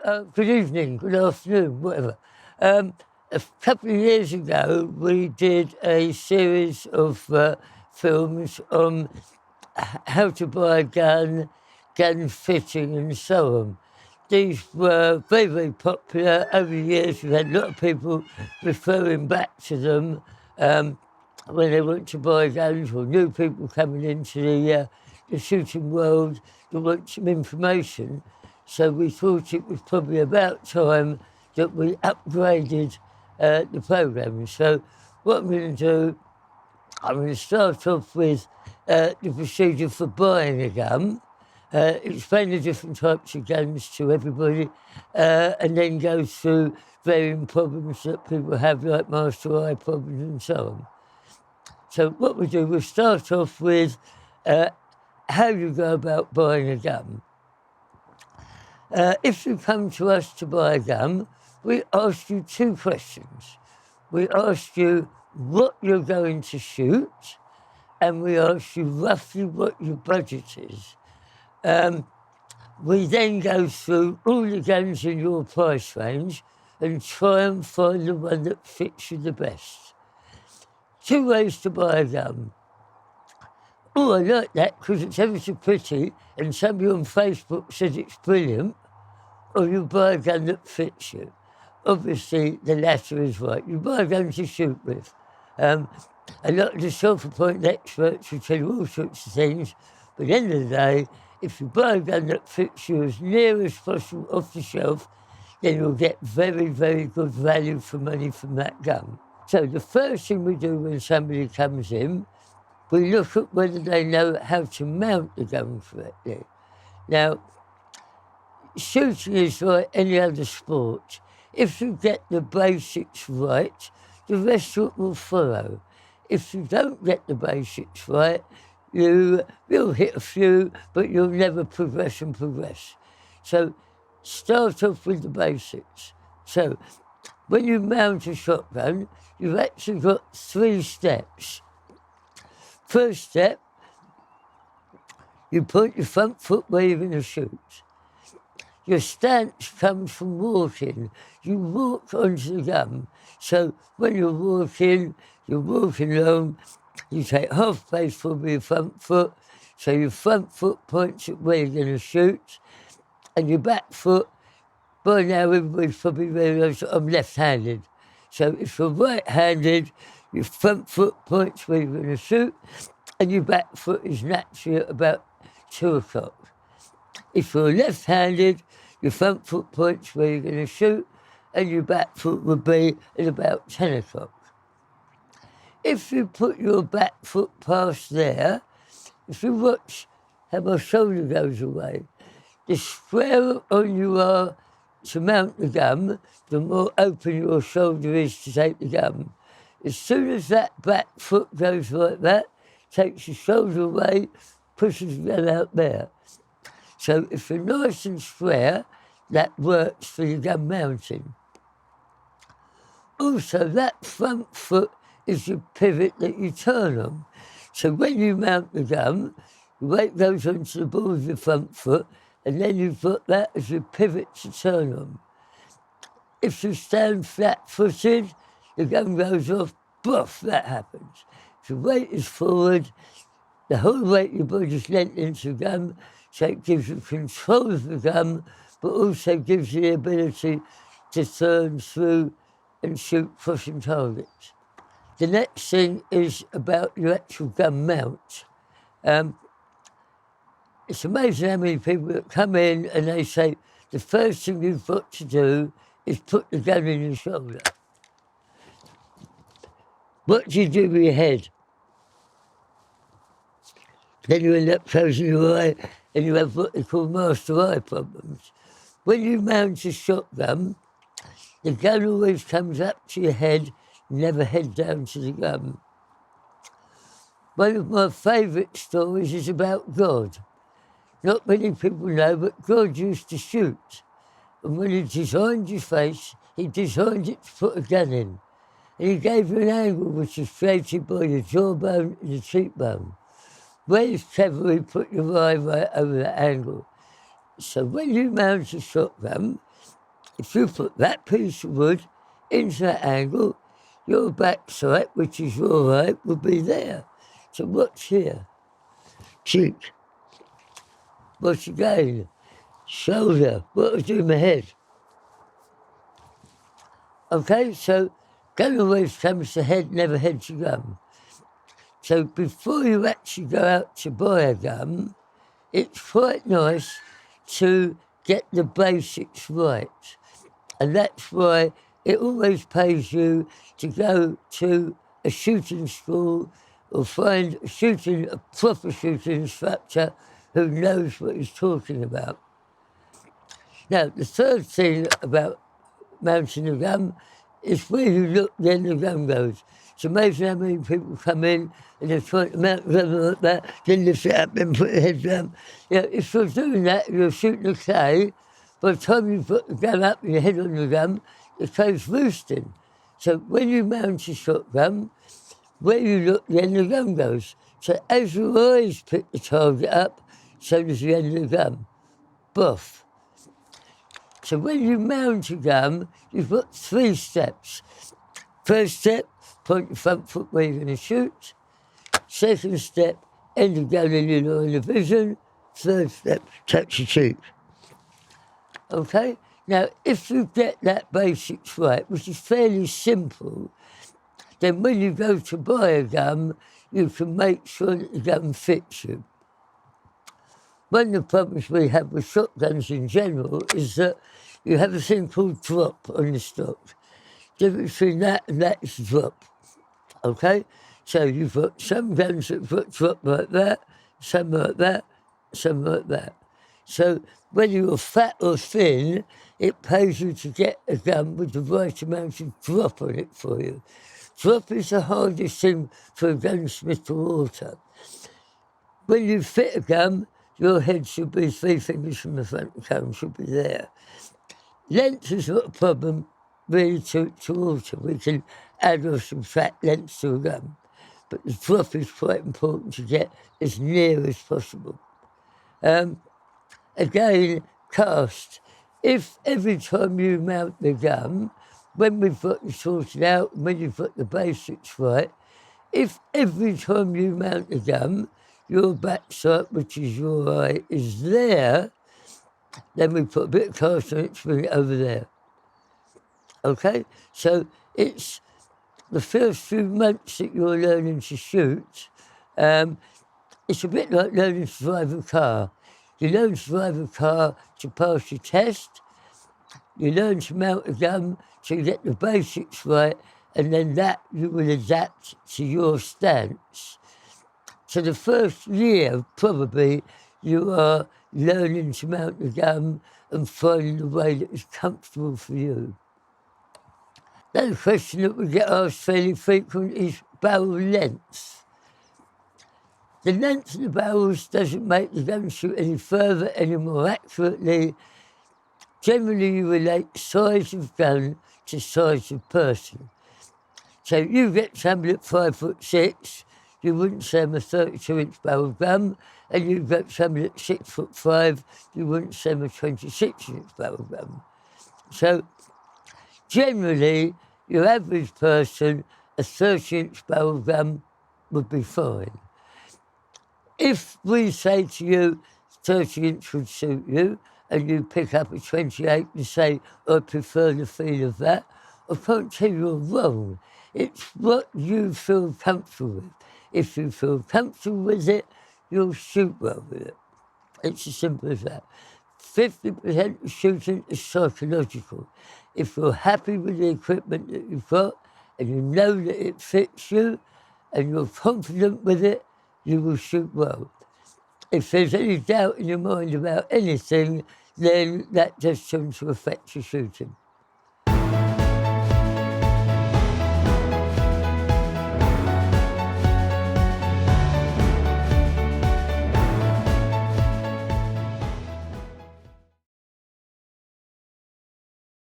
good evening, good afternoon, whatever. A couple of years ago, we did a series of films on how to buy a gun, gun fitting, and so on. These were very, very popular. Over the years, we've had a lot of people referring back to them when they want to buy guns, or new people coming into the shooting world that want some information. So we thought it was probably about time that we upgraded the programme. So what I'm going to do, I'm going to start off with the procedure for buying a gun, explain the different types of guns to everybody, and then go through varying problems that people have, like master eye problems and so on. So what we do, we'll start off with how you go about buying a gun. If you come to us to buy a gun, we ask you two questions. We ask you what you're going to shoot, and we ask you roughly what your budget is. We then go through all the guns in your price range and try and find the one that fits you the best. Two ways to buy a gun. Oh, I like that because it's ever so pretty, and somebody on Facebook says it's brilliant. Or you buy a gun that fits you. Obviously, the latter is right. You buy a gun to shoot with. A lot of the self-appointed experts will tell you all sorts of things, but at the end of the day, if you buy a gun that fits you as near as possible off the shelf, then you'll get very, very good value for money from that gun. So the first thing we do when somebody comes in, we look at whether they know how to mount the gun correctly. Now, shooting is like any other sport. If you get the basics right, the rest of it will follow. If you don't get the basics right, you'll hit a few, but you'll never progress and progress. So start off with the basics. So when you mount a shotgun, you've actually got 3 steps. First step, you point your front foot where you're going to shoot. Your stance comes from walking. You walk onto the gun. So when you're walking along, you take half pace forward with your front foot. So your front foot points at where you're going to shoot. And your back foot, by now everybody's probably realised that I'm left-handed. So if you're right-handed, your front foot points where you're going to shoot, and your back foot is naturally at about 2 o'clock. If you're left-handed, your front foot points where you're going to shoot, and your back foot would be at about 10 o'clock. If you put your back foot past there, if you watch how my shoulder goes away, the squarer on you are to mount the gun, the more open your shoulder is to take the gun. As soon as that back foot goes like that, takes your shoulder away, pushes the gun out there. So if you're nice and square, that works for your gun mounting. Also, that front foot is your pivot that you turn on. So when you mount the gun, the weight goes onto the ball of your front foot, and then you've got that as your pivot to turn on. If you stand flat-footed, the gun goes off, boof, that happens. If the weight is forward, the whole weight of your body is lent into the gun, so it gives you control of the gun, but also gives you the ability to turn through and shoot crossing targets. The next thing is about your actual gun mount. It's amazing how many people that come in and they say, the first thing you've got to do is put the gun in your shoulder. What do you do with your head? Then you end up closing your eye and you have what they call master eye problems. When you mount a shotgun, the gun always comes up to your head, never head down to the gun. One of my favourite stories is about God. Not many people know, but God used to shoot. And when he designed your face, he designed it to put a gun in. And he gave you an angle which is created by your jawbone and your cheekbone. Very cleverly put your eye right over that angle. So when you mount a shotgun, If you put that piece of wood into that angle, your backside, which is your eye, will be there. So watch here. Cheek. Watch again. Shoulder. What was doing my head? Okay, so gun always comes to head, never head to gun. So before you actually go out to buy a gun, it's quite nice to get the basics right. And that's why it always pays you to go to a shooting school or find a proper shooting instructor who knows what he's talking about. Now, the third thing about mounting a gun is where you look, then the gun goes. It's amazing how many people come in and they're trying to mount the gun like that, then lift it up, then put their head down. If you're doing that, you're shooting a clay, by the time you put the gun up and your head on the gun, the clay's roosting. So when you mount a shotgun, where you look, then the gun goes. So as your eyes pick the target up, so does the end of the gun. Buff. So when you mount a gun, you've got 3 steps. First step, point your front foot where you're going to shoot. Second step, end the gun in your line of vision. Third step, touch your cheek. Okay? Now, if you get that basics right, which is fairly simple, then when you go to buy a gun, you can make sure that the gun fits you. One of the problems we have with shotguns in general is that you have a thing called drop on the stock. The difference between that and that is drop. Okay? So you've got some guns that got drop like that, some like that, some like that. So whether you're fat or thin, it pays you to get a gun with the right amount of drop on it for you. Drop is the hardest thing for a gunsmith to alter. When you fit a gun, your head should be 3 fingers from the front, the gun should be there. Length is not a problem really to alter. We can add or subtract length to a gun. But the drop is quite important to get as near as possible. Again, cast. If every time you mount the gun, when we've got you sorted out, when you've got the basics right, if every time you mount the gun, your backside, which is your eye, is there, then we put a bit of cast on it to bring it over there. Okay? So it's the first few months that you're learning to shoot, it's a bit like learning to drive a car. You learn to drive a car to pass your test, you learn to mount a gun to get the basics right, and then that you will adapt to your stance. So the first year, probably, you are learning to mount the gun and finding a way that is comfortable for you. Another question that we get asked fairly frequently is barrel length. The length of the barrels doesn't make the gun shoot any further, any more accurately. Generally, you relate size of gun to size of person. So you get somebody at 5'6", you wouldn't say I'm a 32-inch barrel gun, and you get somebody at 6'5", you wouldn't say I'm a 26-inch barrel gun. So generally, your average person, a 30-inch barrel gun would be fine. If we say to you, 30-inch would suit you, and you pick up a 28 and say, I prefer the feel of that, I can't tell you you're wrong. It's what you feel comfortable with. If you feel comfortable with it, you'll shoot well with it. It's as simple as that. 50% of shooting is psychological. If you're happy with the equipment that you've got, and you know that it fits you, and you're confident with it, you will shoot well. If there's any doubt in your mind about anything, then that just tends to affect your shooting.